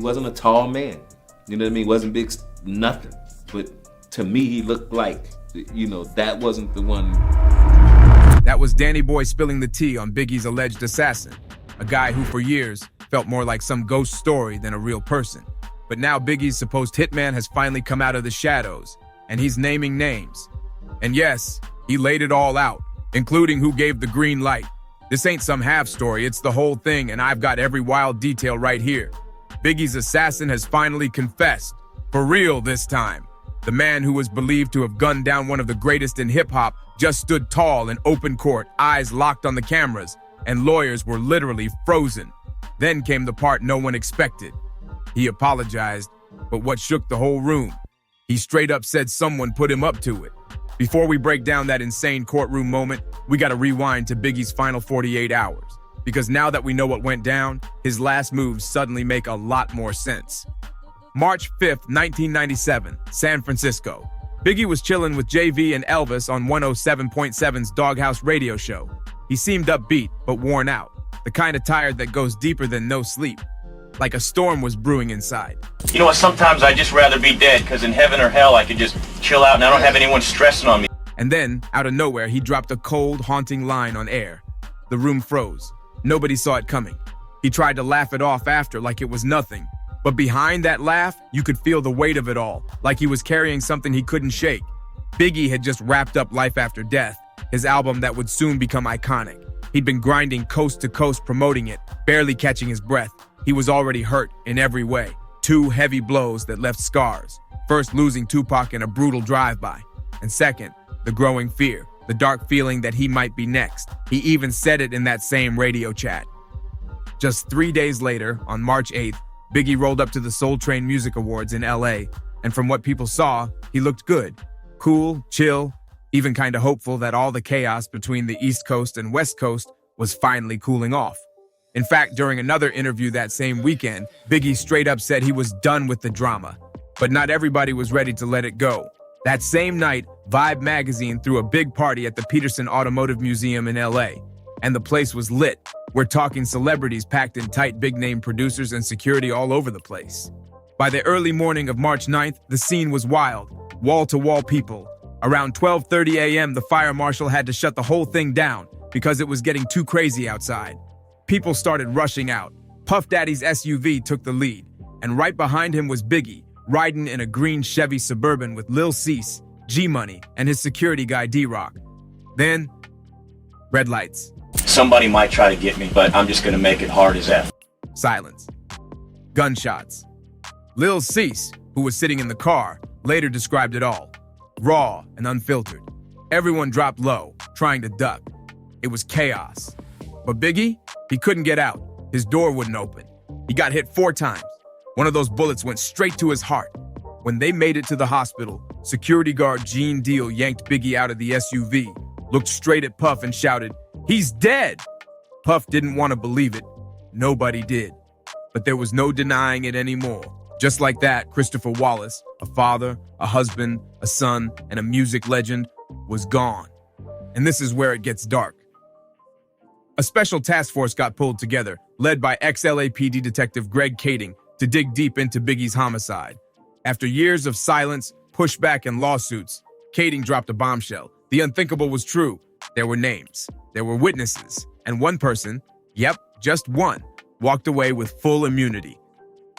wasn't a tall man. You know what I mean? Wasn't big, nothing. But to me, he looked like, that wasn't the one. That was Danny Boy spilling the tea on Biggie's alleged assassin, a guy who for years felt more like some ghost story than a real person. But now Biggie's supposed hitman has finally come out of the shadows, and he's naming names. And yes, he laid it all out, including who gave the green light. This ain't some half story, it's the whole thing, and I've got every wild detail right here. Biggie's assassin has finally confessed. For real this time. The man who was believed to have gunned down one of the greatest in hip-hop just stood tall in open court, eyes locked on the cameras, and lawyers were literally frozen. Then came the part no one expected. He apologized, but what shook the whole room? He straight up said someone put him up to it. Before we break down that insane courtroom moment, we gotta rewind to Biggie's final 48 hours. Because now that we know what went down, his last moves suddenly make a lot more sense. March 5th, 1997, San Francisco. Biggie was chilling with JV and Elvis on 107.7's Doghouse radio show. He seemed upbeat, but worn out. The kind of tired that goes deeper than no sleep. Like a storm was brewing inside. You know what, sometimes I just rather be dead, because in heaven or hell I could just chill out and I don't have anyone stressing on me. And then, out of nowhere, he dropped a cold, haunting line on air. The room froze. Nobody saw it coming. He tried to laugh it off after like it was nothing. But behind that laugh, you could feel the weight of it all, like he was carrying something he couldn't shake. Biggie had just wrapped up Life After Death, his album that would soon become iconic. He'd been grinding coast to coast promoting it, barely catching his breath. He was already hurt in every way. 2 heavy blows that left scars. First, losing Tupac in a brutal drive-by. And second, the growing fear, the dark feeling that he might be next. He even said it in that same radio chat. Just 3 days later, on March 8th, Biggie rolled up to the Soul Train Music Awards in LA, and from what people saw, he looked good. Cool, chill, even kinda hopeful that all the chaos between the East Coast and West Coast was finally cooling off. In fact, during another interview that same weekend, Biggie straight up said he was done with the drama. But not everybody was ready to let it go. That same night, Vibe magazine threw a big party at the Peterson Automotive Museum in LA, and the place was lit. We're talking celebrities packed in tight, big-name producers and security all over the place. By the early morning of March 9th, the scene was wild, wall-to-wall people. Around 12:30 a.m., the fire marshal had to shut the whole thing down because it was getting too crazy outside. People started rushing out. Puff Daddy's SUV took the lead, and right behind him was Biggie, riding in a green Chevy Suburban with Lil Cease, G-Money, and his security guy D-Rock. Then, red lights. Somebody might try to get me, but I'm just gonna make it hard as F. Silence. Gunshots. Lil Cease, who was sitting in the car, later described it all. Raw and unfiltered. Everyone dropped low, trying to duck. It was chaos. But Biggie, he couldn't get out. His door wouldn't open. He got hit 4 times. One of those bullets went straight to his heart. When they made it to the hospital, security guard Gene Deal yanked Biggie out of the SUV, looked straight at Puff and shouted, "He's dead!" Puff didn't want to believe it. Nobody did. But there was no denying it anymore. Just like that, Christopher Wallace, a father, a husband, a son, and a music legend, was gone. And this is where it gets dark. A special task force got pulled together, led by ex-LAPD detective Greg Kading, to dig deep into Biggie's homicide. After years of silence, pushback, and lawsuits, Kading dropped a bombshell. The unthinkable was true. There were names, there were witnesses, and one person, yep, just one, walked away with full immunity.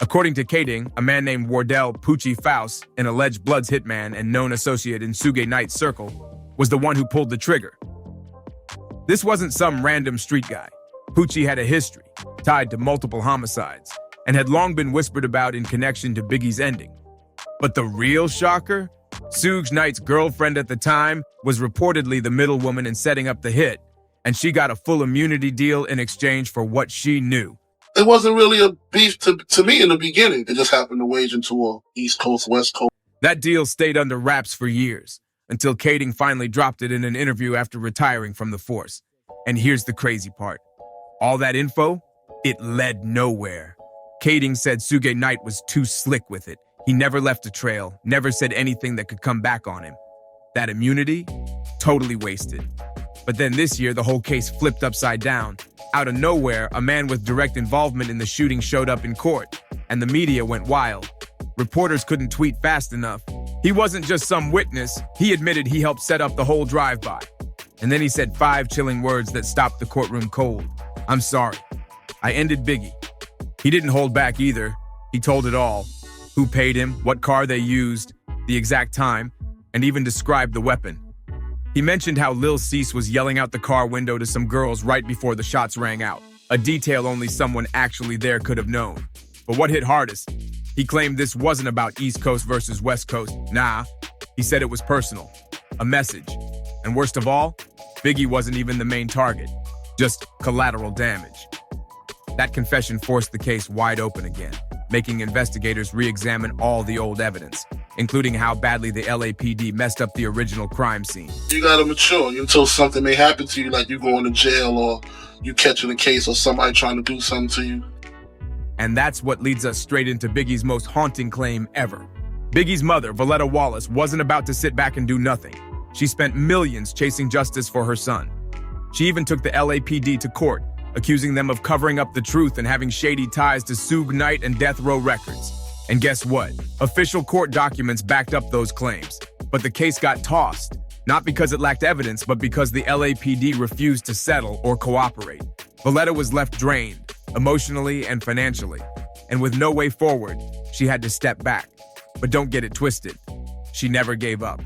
According to Kading, a man named Wardell Poochie Faust, an alleged Bloods hitman and known associate in Suge Knight's circle, was the one who pulled the trigger. This wasn't some random street guy. Poochie had a history, tied to multiple homicides, and had long been whispered about in connection to Biggie's ending. But the real shocker? Suge Knight's girlfriend at the time was reportedly the middlewoman in setting up the hit, and she got a full immunity deal in exchange for what she knew. It wasn't really a beef to me in the beginning. It just happened to wage into a East Coast, West Coast. That deal stayed under wraps for years, until Kading finally dropped it in an interview after retiring from the force. And here's the crazy part. All that info, it led nowhere. Kading said Suge Knight was too slick with it. He never left a trail, never said anything that could come back on him. That immunity? Totally wasted. But then this year, the whole case flipped upside down. Out of nowhere, a man with direct involvement in the shooting showed up in court. and the media went wild. Reporters couldn't tweet fast enough. He wasn't just some witness, he admitted he helped set up the whole drive-by. And then he said 5 chilling words that stopped the courtroom cold. "I'm sorry. I ended Biggie." He didn't hold back either. He told it all. Who paid him, what car they used, the exact time, and even described the weapon. He mentioned how Lil Cease was yelling out the car window to some girls right before the shots rang out, a detail only someone actually there could have known. But what hit hardest? He claimed this wasn't about East Coast versus West Coast. Nah, he said it was personal, a message. And worst of all, Biggie wasn't even the main target, just collateral damage. That confession forced the case wide open again, making investigators re-examine all the old evidence, including how badly the LAPD messed up the original crime scene. You gotta mature until something may happen to you, like you going to jail or you catching a case or somebody trying to do something to you. And that's what leads us straight into Biggie's most haunting claim ever. Biggie's mother, Valetta Wallace, wasn't about to sit back and do nothing. She spent millions chasing justice for her son. She even took the LAPD to court, accusing them of covering up the truth and having shady ties to Suge Knight and Death Row Records. And guess what? Official court documents backed up those claims. But the case got tossed, not because it lacked evidence, but because the LAPD refused to settle or cooperate. Valetta was left drained, emotionally and financially. And with no way forward, she had to step back. But don't get it twisted. She never gave up.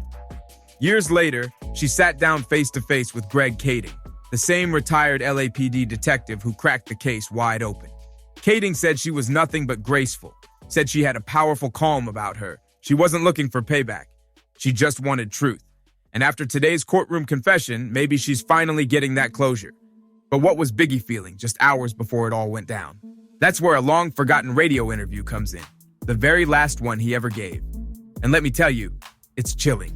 Years later, she sat down face-to-face with Greg Kading, the same retired LAPD detective who cracked the case wide open. Kading said she was nothing but graceful, said she had a powerful calm about her. She wasn't looking for payback. She just wanted truth. And after today's courtroom confession, maybe she's finally getting that closure. But what was Biggie feeling just hours before it all went down? That's where a long-forgotten radio interview comes in, the very last one he ever gave. And let me tell you, it's chilling.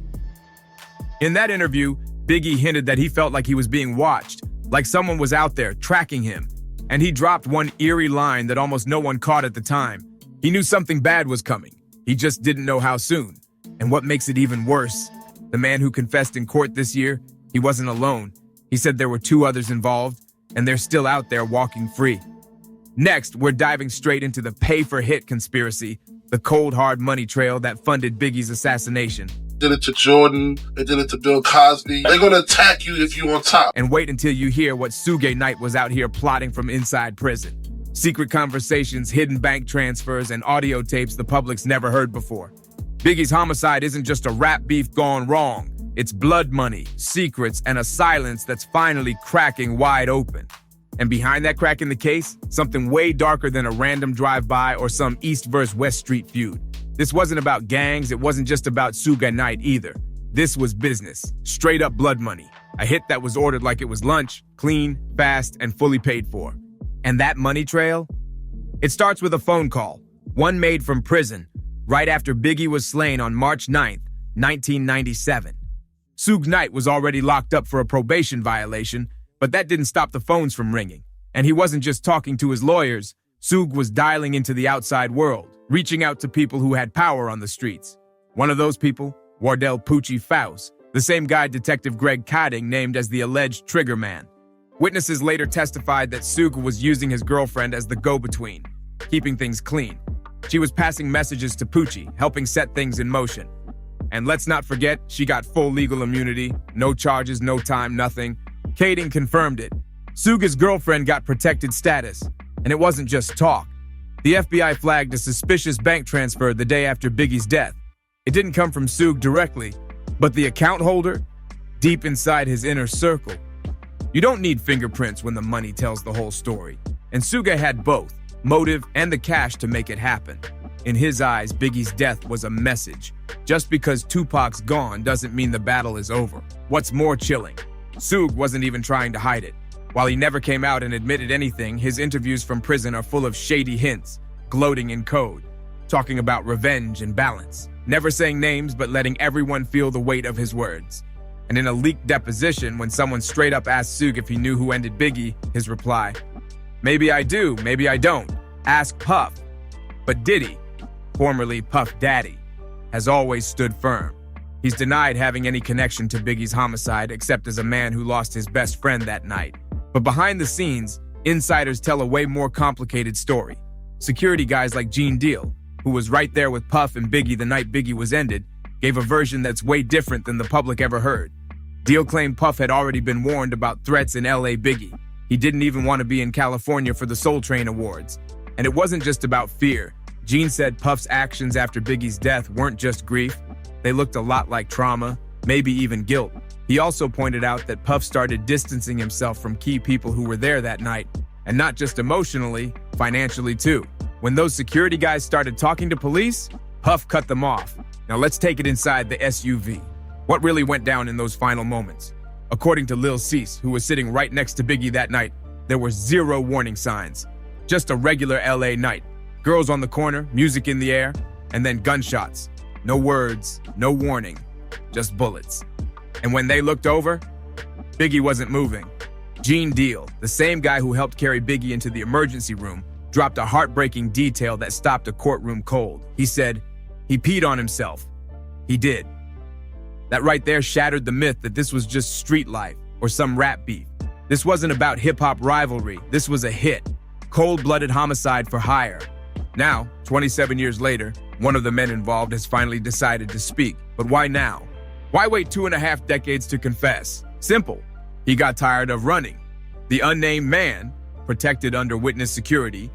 In that interview, Biggie hinted that he felt like he was being watched, like someone was out there tracking him. And he dropped one eerie line that almost no one caught at the time. He knew something bad was coming. He just didn't know how soon. And what makes it even worse, the man who confessed in court this year, he wasn't alone. He said there were 2 others involved, and they're still out there walking free. Next, we're diving straight into the pay-for-hit conspiracy, the cold, hard money trail that funded Biggie's assassination. Did it to Jordan, they did it to Bill Cosby. They're gonna attack you if you're on top. And wait until you hear what Suge Knight was out here plotting from inside prison. Secret conversations, hidden bank transfers, and audio tapes the public's never heard before. Biggie's homicide isn't just a rap beef gone wrong. It's blood money, secrets, and a silence that's finally cracking wide open. And behind that crack in the case, something way darker than a random drive-by or some East versus West Street feud. This wasn't about gangs, it wasn't just about Suge Knight either. This was business, straight up blood money. A hit that was ordered like it was lunch, clean, fast, and fully paid for. And that money trail? It starts with a phone call, one made from prison, right after Biggie was slain on March 9th, 1997. Suge Knight was already locked up for a probation violation, but that didn't stop the phones from ringing. And he wasn't just talking to his lawyers. Suge was dialing into the outside world, reaching out to people who had power on the streets. One of those people, Wardell Poochie Faust, the same guy Detective Greg Kading named as the alleged trigger man. Witnesses later testified that Suge was using his girlfriend as the go-between, keeping things clean. She was passing messages to Poochie, helping set things in motion. And let's not forget, she got full legal immunity, no charges, no time, nothing. Kading confirmed it. Suge's girlfriend got protected status, and it wasn't just talk. The FBI flagged a suspicious bank transfer the day after Biggie's death. It didn't come from Suge directly, but the account holder, deep inside his inner circle. You don't need fingerprints when the money tells the whole story. And Suge had both, motive and the cash to make it happen. In his eyes, Biggie's death was a message. Just because Tupac's gone doesn't mean the battle is over. What's more chilling, Suge wasn't even trying to hide it. While he never came out and admitted anything, his interviews from prison are full of shady hints, gloating in code, talking about revenge and balance, never saying names but letting everyone feel the weight of his words. And in a leaked deposition, when someone straight up asked Suge if he knew who ended Biggie, his reply, "Maybe I do, maybe I don't. Ask Puff." But Diddy, formerly Puff Daddy, has always stood firm. He's denied having any connection to Biggie's homicide except as a man who lost his best friend that night. But behind the scenes, insiders tell a way more complicated story. Security guys like Gene Deal, who was right there with Puff and Biggie the night Biggie was ended, gave a version that's way different than the public ever heard. Deal claimed Puff had already been warned about threats in LA Biggie. He didn't even want to be in California for the Soul Train Awards. And it wasn't just about fear. Gene said Puff's actions after Biggie's death weren't just grief. They looked a lot like trauma, maybe even guilt. He also pointed out that Puff started distancing himself from key people who were there that night, and not just emotionally, financially too. When those security guys started talking to police, Puff cut them off. Now let's take it inside the SUV. What really went down in those final moments? According to Lil Cease, who was sitting right next to Biggie that night, there were 0 warning signs. Just a regular LA night. Girls on the corner, music in the air, and then gunshots. No words, no warning, just bullets. And when they looked over, Biggie wasn't moving. Gene Deal, the same guy who helped carry Biggie into the emergency room, dropped a heartbreaking detail that stopped a courtroom cold. He said, he peed on himself. He did. That right there shattered the myth that this was just street life or some rap beef. This wasn't about hip-hop rivalry. This was a hit. Cold-blooded homicide for hire. Now, 27 years later, one of the men involved has finally decided to speak. But why now? Why wait 2.5 decades to confess? Simple. He got tired of running. The unnamed man, protected under witness security,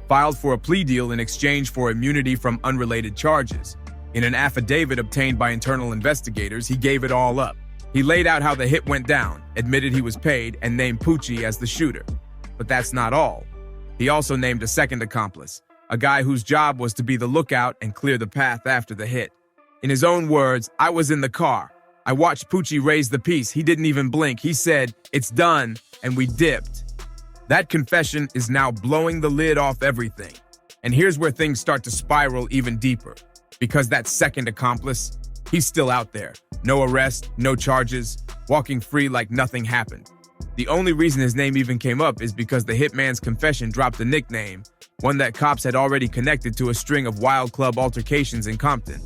filed for a plea deal in exchange for immunity from unrelated charges. In an affidavit obtained by internal investigators, he gave it all up. He laid out how the hit went down, admitted he was paid, and named Poochie as the shooter. But that's not all. He also named a second accomplice, a guy whose job was to be the lookout and clear the path after the hit. In his own words, I was in the car. I watched Poochie raise the piece. He didn't even blink. He said, it's done, and we dipped. That confession is now blowing the lid off everything. And here's where things start to spiral even deeper. Because that second accomplice, he's still out there. No arrest, no charges, walking free like nothing happened. The only reason his name even came up is because the hitman's confession dropped a nickname, one that cops had already connected to a string of wild club altercations in Compton.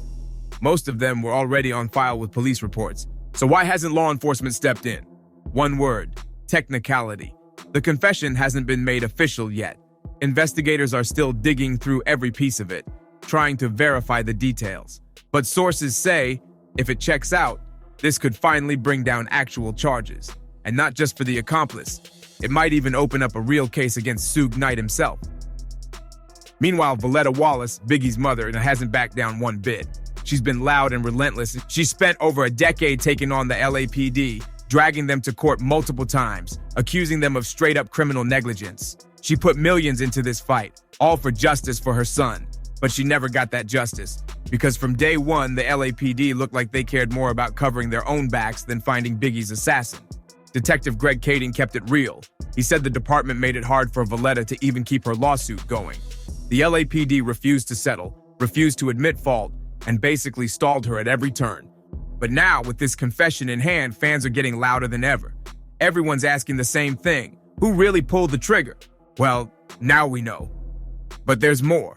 Most of them were already on file with police reports. So why hasn't law enforcement stepped in? One word, technicality. The confession hasn't been made official yet. Investigators are still digging through every piece of it, trying to verify the details. But sources say, if it checks out, this could finally bring down actual charges. And not just for the accomplice. It might even open up a real case against Suge Knight himself. Meanwhile, Valetta Wallace, Biggie's mother, hasn't backed down one bit. She's been loud and relentless. She spent over a decade taking on the LAPD, dragging them to court multiple times, accusing them of straight-up criminal negligence. She put millions into this fight, all for justice for her son. But she never got that justice, because from day one, the LAPD looked like they cared more about covering their own backs than finding Biggie's assassin. Detective Greg Kading kept it real. He said the department made it hard for Valetta to even keep her lawsuit going. The LAPD refused to settle, refused to admit fault, and basically stalled her at every turn. But now, with this confession in hand, fans are getting louder than ever. Everyone's asking the same thing. Who really pulled the trigger? Well, now we know. But there's more.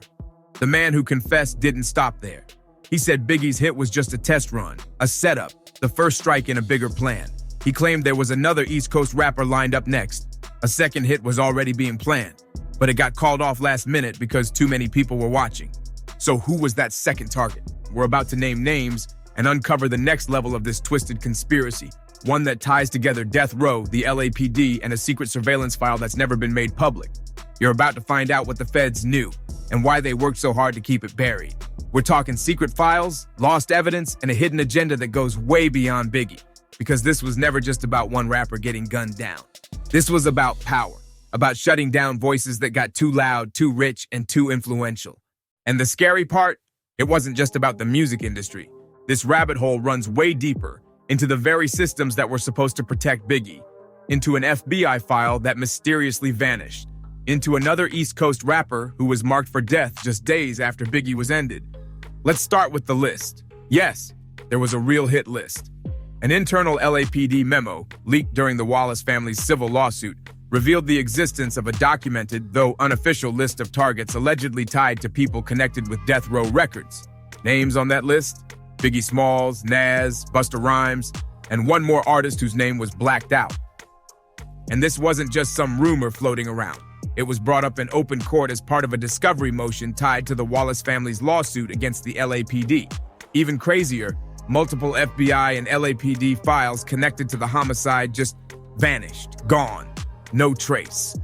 The man who confessed didn't stop there. He said Biggie's hit was just a test run, a setup, the first strike in a bigger plan. He claimed there was another East Coast rapper lined up next. A second hit was already being planned, but it got called off last minute because too many people were watching. So who was that second target? We're about to name names and uncover the next level of this twisted conspiracy, one that ties together Death Row, the LAPD, and a secret surveillance file that's never been made public. You're about to find out what the feds knew and why they worked so hard to keep it buried. We're talking secret files, lost evidence, and a hidden agenda that goes way beyond Biggie. Because this was never just about one rapper getting gunned down. This was about power, about shutting down voices that got too loud, too rich, and too influential. And the scary part, it wasn't just about the music industry. This rabbit hole runs way deeper, into the very systems that were supposed to protect Biggie, into an FBI file that mysteriously vanished, into another East Coast rapper who was marked for death just days after Biggie was ended. Let's start with the list. Yes, there was a real hit list. An internal LAPD memo, leaked during the Wallace family's civil lawsuit, revealed the existence of a documented, though unofficial list of targets allegedly tied to people connected with Death Row Records. Names on that list? Biggie Smalls, Nas, Busta Rhymes, and one more artist whose name was blacked out. And this wasn't just some rumor floating around. It was brought up in open court as part of a discovery motion tied to the Wallace family's lawsuit against the LAPD. Even crazier, multiple FBI and LAPD files connected to the homicide just vanished, gone, no trace.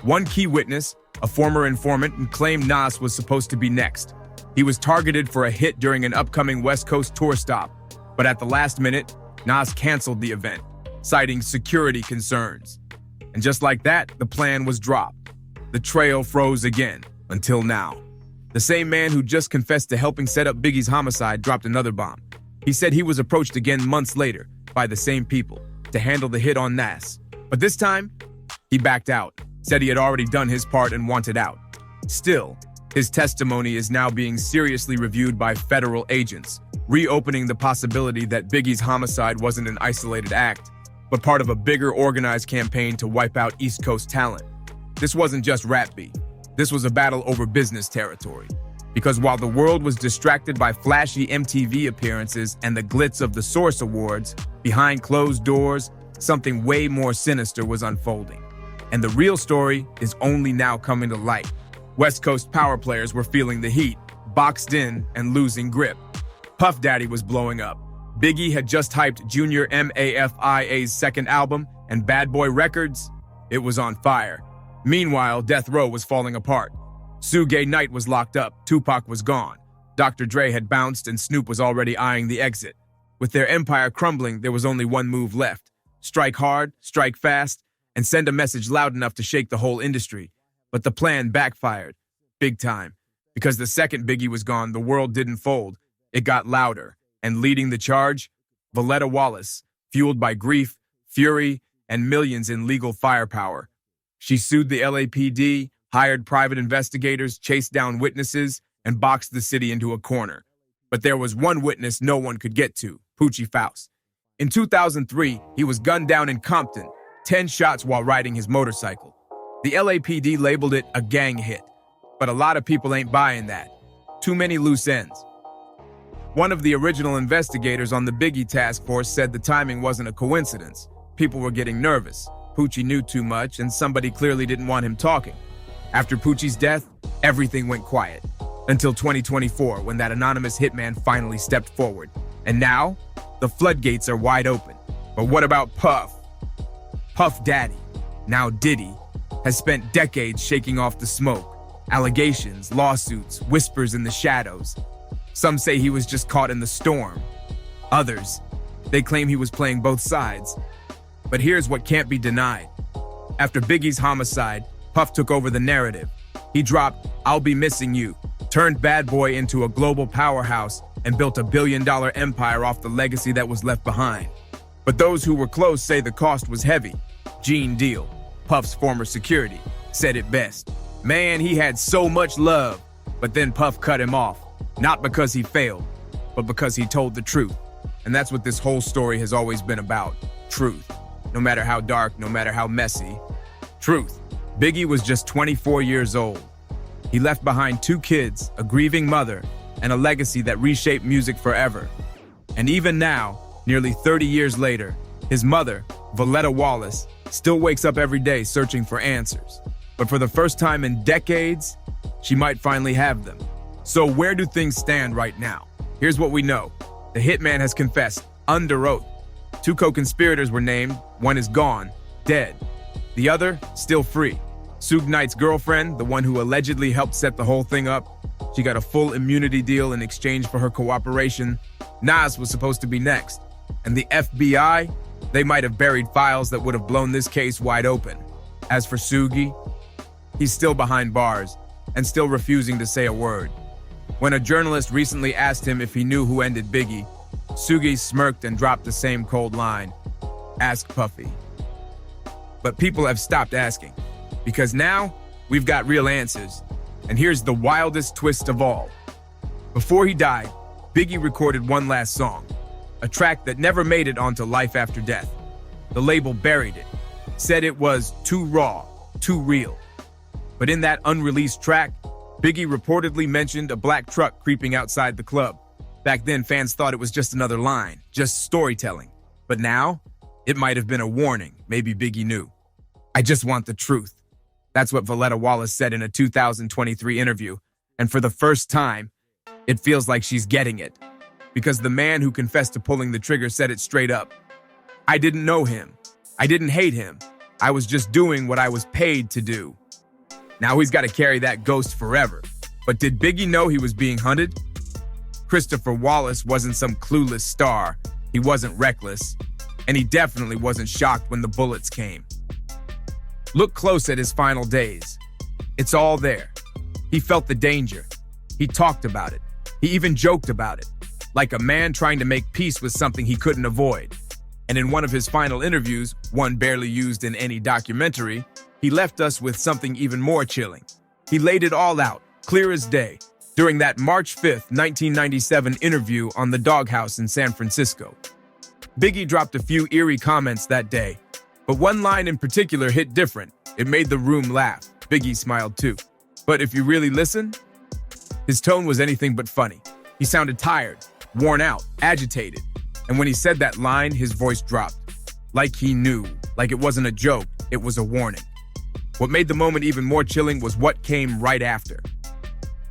One key witness, a former informant, claimed Nas was supposed to be next. He was targeted for a hit during an upcoming West Coast tour stop, but at the last minute, Nas canceled the event, citing security concerns. And just like that, the plan was dropped. The trail froze again, until now. The same man who just confessed to helping set up Biggie's homicide dropped another bomb. He said he was approached again months later by the same people to handle the hit on Nas. But this time, he backed out, said he had already done his part and wanted out. Still, his testimony is now being seriously reviewed by federal agents, reopening the possibility that Biggie's homicide wasn't an isolated act, but part of a bigger organized campaign to wipe out East Coast talent. This wasn't just rap beef. This was a battle over business territory. Because while the world was distracted by flashy MTV appearances and the glitz of the Source Awards, behind closed doors, something way more sinister was unfolding. And the real story is only now coming to light. West Coast power players were feeling the heat, boxed in and losing grip. Puff Daddy was blowing up. Biggie had just hyped Junior MAFIA's second album, and Bad Boy Records, it was on fire. Meanwhile, Death Row was falling apart. Suge Knight was locked up, Tupac was gone. Dr. Dre had bounced and Snoop was already eyeing the exit. With their empire crumbling, there was only one move left. Strike hard, strike fast, and send a message loud enough to shake the whole industry. But the plan backfired, big time. Because the second Biggie was gone, the world didn't fold. It got louder, and leading the charge, Valetta Wallace, fueled by grief, fury, and millions in legal firepower. She sued the LAPD, hired private investigators, chased down witnesses, and boxed the city into a corner. But there was one witness no one could get to, Poochie Faust. In 2003, he was gunned down in Compton, 10 shots while riding his motorcycle. The LAPD labeled it a gang hit, but a lot of people ain't buying that. Too many loose ends. One of the original investigators on the Biggie task force said the timing wasn't a coincidence. People were getting nervous. Poochie knew too much, and somebody clearly didn't want him talking. After Poochie's death, everything went quiet. Until 2024, when that anonymous hitman finally stepped forward. And now, the floodgates are wide open. But what about Puff? Puff Daddy, now Diddy, has spent decades shaking off the smoke. Allegations, lawsuits, whispers in the shadows. Some say he was just caught in the storm. Others, they claim he was playing both sides. But here's what can't be denied. After Biggie's homicide, Puff took over the narrative. He dropped "I'll Be Missing You," turned Bad Boy into a global powerhouse, and built a billion-dollar empire off the legacy that was left behind. But those who were close say the cost was heavy. Gene Deal, Puff's former security, said it best. Man, he had so much love, but then Puff cut him off. Not because he failed, but because he told the truth. And that's what this whole story has always been about. Truth. No matter how dark, no matter how messy. Truth. Biggie was just 24 years old. He left behind 2 kids, a grieving mother, and a legacy that reshaped music forever. And even now, nearly 30 years later, his mother, Valetta Wallace, still wakes up every day searching for answers. But for the first time in decades, she might finally have them. So where do things stand right now? Here's what we know. The hitman has confessed, under oath. 2 co-conspirators were named, one is gone, dead. The other, still free. Suge Knight's girlfriend, the one who allegedly helped set the whole thing up, she got a full immunity deal in exchange for her cooperation. Nas was supposed to be next. And the FBI, they might have buried files that would have blown this case wide open. As for Suge, he's still behind bars and still refusing to say a word. When a journalist recently asked him if he knew who ended Biggie, Suge smirked and dropped the same cold line, "Ask Puffy." But people have stopped asking, because now we've got real answers. And here's the wildest twist of all. Before he died, Biggie recorded one last song, a track that never made it onto Life After Death. The label buried it, said it was too raw, too real. But in that unreleased track, Biggie reportedly mentioned a black truck creeping outside the club. Back then, fans thought it was just another line, just storytelling. But now, it might have been a warning. Maybe Biggie knew. I just want the truth. That's what Valetta Wallace said in a 2023 interview. And for the first time, it feels like she's getting it. Because the man who confessed to pulling the trigger said it straight up. I didn't know him. I didn't hate him. I was just doing what I was paid to do. Now he's got to carry that ghost forever. But did Biggie know he was being hunted? Christopher Wallace wasn't some clueless star. He wasn't reckless. And he definitely wasn't shocked when the bullets came. Look close at his final days. It's all there. He felt the danger. He talked about it. He even joked about it. Like a man trying to make peace with something he couldn't avoid. And in one of his final interviews, one barely used in any documentary, he left us with something even more chilling. He laid it all out, clear as day, during that March 5th, 1997 interview on the Doghouse in San Francisco. Biggie dropped a few eerie comments that day, but one line in particular hit different. It made the room laugh. Biggie smiled too. But if you really listen, his tone was anything but funny. He sounded tired, worn out, agitated. And when he said that line, his voice dropped. Like he knew, like it wasn't a joke, it was a warning. What made the moment even more chilling was what came right after.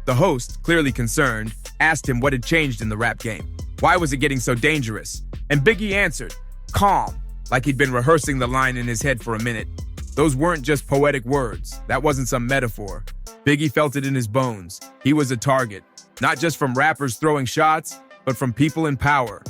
The host, clearly concerned, asked him what had changed in the rap game. Why was it getting so dangerous? And Biggie answered, calm, like he'd been rehearsing the line in his head for a minute. Those weren't just poetic words. That wasn't some metaphor. Biggie felt it in his bones. He was a target, not just from rappers throwing shots, but from people in power,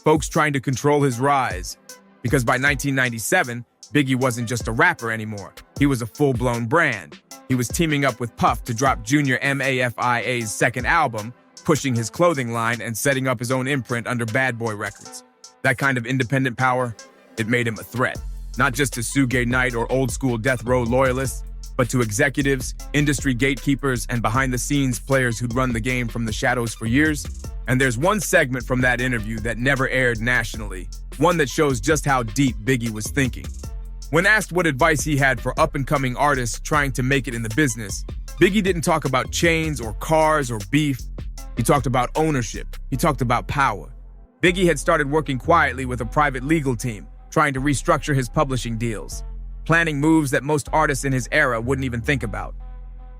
folks trying to control his rise. Because by 1997, Biggie wasn't just a rapper anymore. He was a full-blown brand. He was teaming up with Puff to drop Junior MAFIA's second album, pushing his clothing line and setting up his own imprint under Bad Boy Records. That kind of independent power, it made him a threat. Not just to Suge Knight or old-school death row loyalists, but to executives, industry gatekeepers, and behind-the-scenes players who'd run the game from the shadows for years. And there's one segment from that interview that never aired nationally, one that shows just how deep Biggie was thinking. When asked what advice he had for up-and-coming artists trying to make it in the business, Biggie didn't talk about chains or cars or beef. He talked about ownership. He talked about power. Biggie had started working quietly with a private legal team, trying to restructure his publishing deals, planning moves that most artists in his era wouldn't even think about.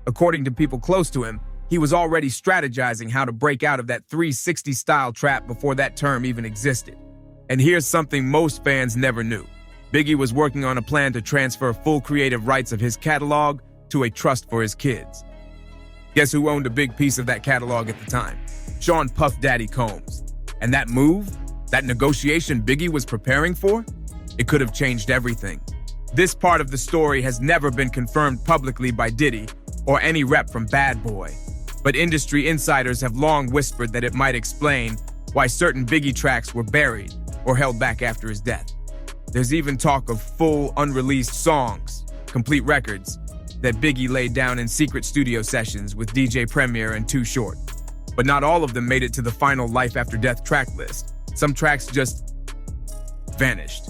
According to people close to him, he was already strategizing how to break out of that 360-style trap before that term even existed. And here's something most fans never knew. Biggie was working on a plan to transfer full creative rights of his catalog to a trust for his kids. Guess who owned a big piece of that catalog at the time? Sean Puff Daddy Combs. And that move, that negotiation Biggie was preparing for, it could have changed everything. This part of the story has never been confirmed publicly by Diddy or any rep from Bad Boy, but industry insiders have long whispered that it might explain why certain Biggie tracks were buried or held back after his death. There's even talk of full, unreleased songs, complete records, that Biggie laid down in secret studio sessions with DJ Premier and Too Short. But not all of them made it to the final Life After Death track list. Some tracks just vanished.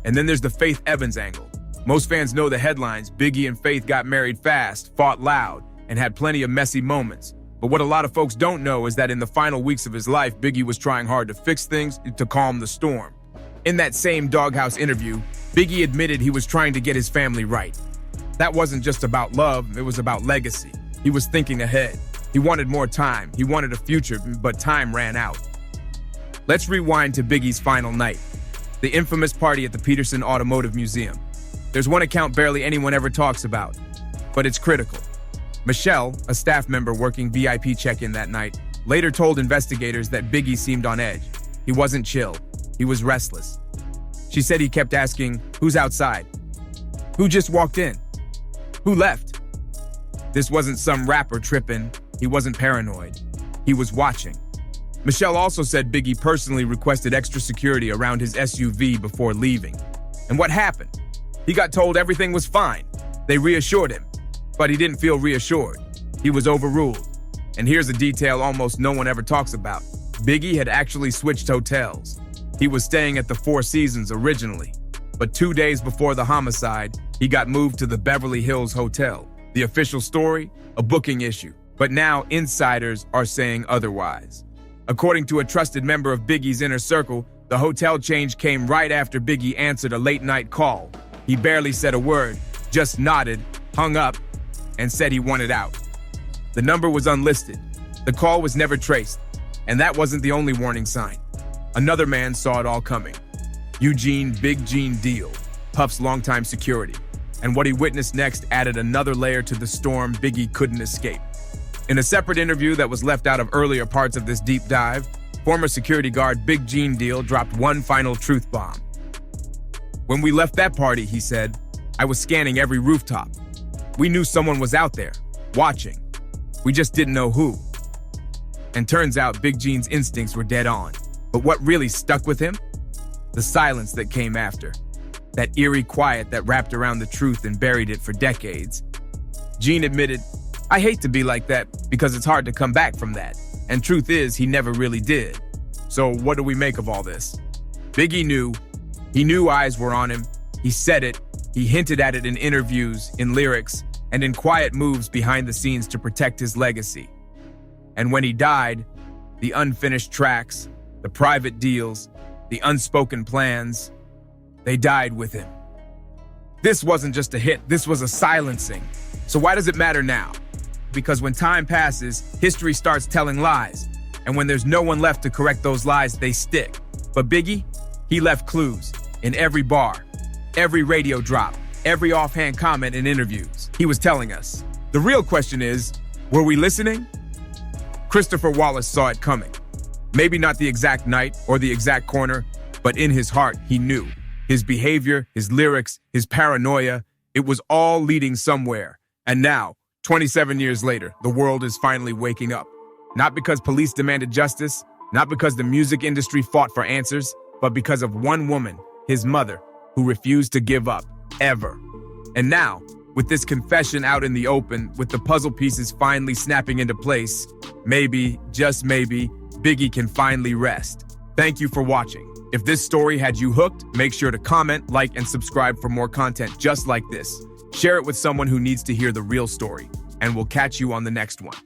And then there's the Faith Evans angle. Most fans know the headlines. Biggie and Faith got married fast, fought loud, and had plenty of messy moments. But what a lot of folks don't know is that in the final weeks of his life, Biggie was trying hard to fix things, to calm the storm. In that same Doghouse interview, Biggie admitted he was trying to get his family right. That wasn't just about love, it was about legacy. He was thinking ahead. He wanted more time. He wanted a future, but time ran out. Let's rewind to Biggie's final night, the infamous party at the Peterson Automotive Museum. There's one account barely anyone ever talks about, but it's critical. Michelle, a staff member working VIP check-in that night, later told investigators that Biggie seemed on edge. He wasn't chill. He was restless. She said he kept asking, "Who's outside? Who just walked in? Who left?" This wasn't some rapper tripping. He wasn't paranoid. He was watching. Michelle also said Biggie personally requested extra security around his SUV before leaving. And what happened? He got told everything was fine. They reassured him, but he didn't feel reassured. He was overruled. And here's a detail almost no one ever talks about. Biggie had actually switched hotels. He was staying at the Four Seasons originally, but 2 days before the homicide, he got moved to the Beverly Hills Hotel. The official story, a booking issue. But now insiders are saying otherwise. According to a trusted member of Biggie's inner circle, the hotel change came right after Biggie answered a late-night call. He barely said a word, just nodded, hung up, and said he wanted out. The number was unlisted. The call was never traced. And that wasn't the only warning sign. Another man saw it all coming. Eugene Big Gene Deal, Puff's longtime security. And what he witnessed next added another layer to the storm Biggie couldn't escape. In a separate interview that was left out of earlier parts of this deep dive, former security guard Big Gene Deal dropped one final truth bomb. When we left that party, he said, I was scanning every rooftop. We knew someone was out there, watching. We just didn't know who. And turns out Big Gene's instincts were dead on. But what really stuck with him? The silence that came after. That eerie quiet that wrapped around the truth and buried it for decades. Gene admitted, I hate to be like that because it's hard to come back from that. And truth is, he never really did. So what do we make of all this? Biggie knew. He knew eyes were on him. He said it. He hinted at it in interviews, in lyrics, and in quiet moves behind the scenes to protect his legacy. And when he died, the unfinished tracks, the private deals, the unspoken plans, they died with him. This wasn't just a hit, this was a silencing. So why does it matter now? Because when time passes, history starts telling lies. And when there's no one left to correct those lies, they stick. But Biggie, he left clues in every bar, every radio drop, every offhand comment in interviews. He was telling us. The real question is, were we listening? Christopher Wallace saw it coming. Maybe not the exact night or the exact corner, but in his heart, he knew. His behavior, his lyrics, his paranoia, it was all leading somewhere. And now, 27 years later, the world is finally waking up. Not because police demanded justice, not because the music industry fought for answers, but because of one woman, his mother, who refused to give up, ever. And now, with this confession out in the open, with the puzzle pieces finally snapping into place, maybe, just maybe, Biggie can finally rest. Thank you for watching. If this story had you hooked, make sure to comment, like, and subscribe for more content just like this. Share it with someone who needs to hear the real story, and we'll catch you on the next one.